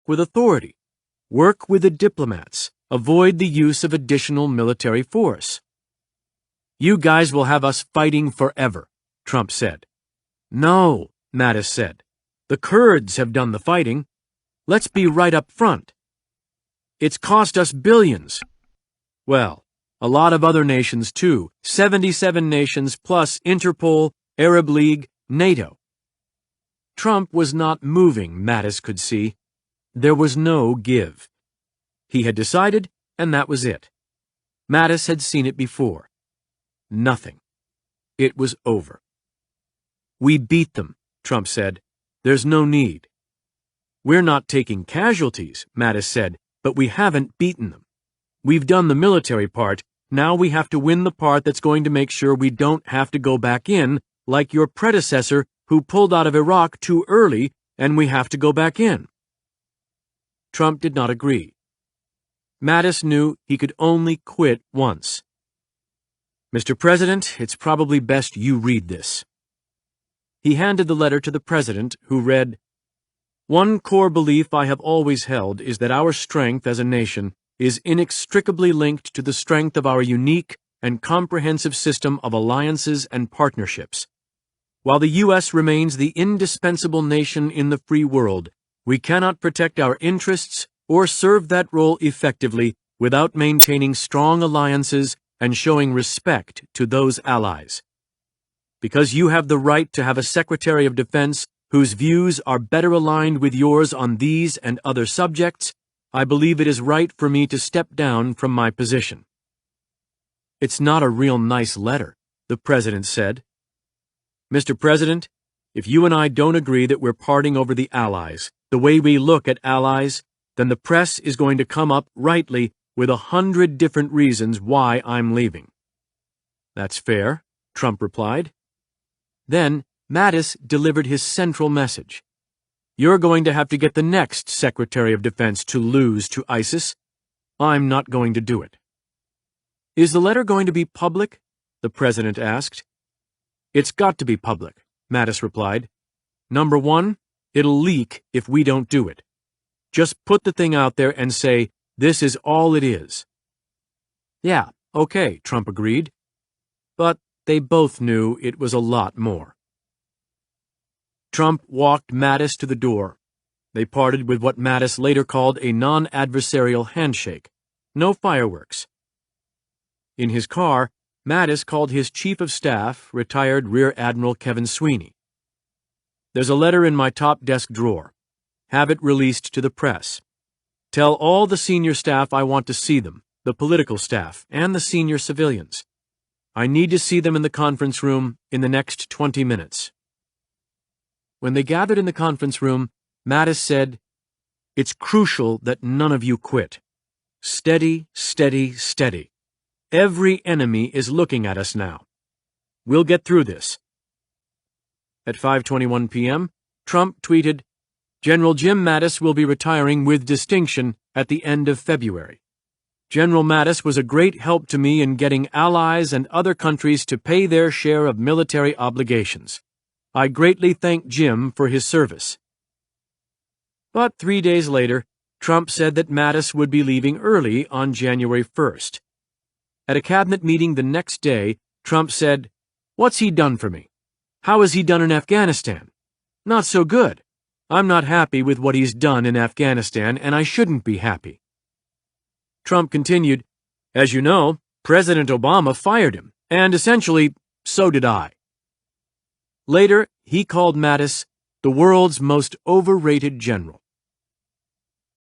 with authority. Work with the diplomats. Avoid the use of additional military force. You guys will have us fighting forever, Trump said. No, Mattis said. The Kurds have done the fighting. Let's be right up front. It's cost us billions. Well, a lot of other nations too, 77 nations plus Interpol, Arab League, NATO. Trump was not moving, Mattis could see. There was no give. He had decided, and that was it. Mattis had seen it before. Nothing. It was over. We beat them, Trump said. There's no need. We're not taking casualties, Mattis said, but we haven't beaten them. We've done the military part. Now we have to win the part that's going to make sure we don't have to go back in, like your predecessor who pulled out of Iraq too early, and we have to go back in. Trump did not agree. Mattis knew he could only quit once. Mr. President, it's probably best you read this. He handed the letter to the President, who read, One core belief I have always held is that our strength as a nation is inextricably linked to the strength of our unique and comprehensive system of alliances and partnerships. While the U.S. remains the indispensable nation in the free world, we cannot protect our interests or serve that role effectively without maintaining strong alliances and showing respect to those allies. Because you have the right to have a Secretary of Defense whose views are better aligned with yours on these and other subjects, I believe it is right for me to step down from my position. It's not a real nice letter, the President said. Mr. President, if you and I don't agree that we're parting over the allies, the way we look at allies, then the press is going to come up rightly with 100 different reasons why I'm leaving. That's fair, Trump replied. Then Mattis delivered his central message. You're going to have to get the next Secretary of Defense to lose to ISIS. I'm not going to do it. Is the letter going to be public? The President asked. It's got to be public, Mattis replied. Number one, it'll leak if we don't do it. Just put the thing out there and say, this is all it is. Yeah, okay, Trump agreed. But they both knew it was a lot more. Trump walked Mattis to the door. They parted with what Mattis later called a non-adversarial handshake. No fireworks. In his car, Mattis called his Chief of Staff, retired Rear Admiral Kevin Sweeney. There's a letter in my top desk drawer. Have it released to the press. Tell all the senior staff I want to see them, the political staff, and the senior civilians. I need to see them in the conference room in the next 20 minutes. When they gathered in the conference room, Mattis said, It's crucial that none of you quit. Steady, steady, steady. Every enemy is looking at us now. We'll get through this. At 5:21 p.m., Trump tweeted, General Jim Mattis will be retiring with distinction at the end of February. General Mattis was a great help to me in getting allies and other countries to pay their share of military obligations. I greatly thank Jim for his service. But 3 days later, Trump said that Mattis would be leaving early on January 1st. At a cabinet meeting the next day, Trump said, What's he done for me? How has he done in Afghanistan? Not so good. I'm not happy with what he's done in Afghanistan, and I shouldn't be happy. Trump continued, As you know, President Obama fired him, and essentially, so did I. Later, he called Mattis the world's most overrated general.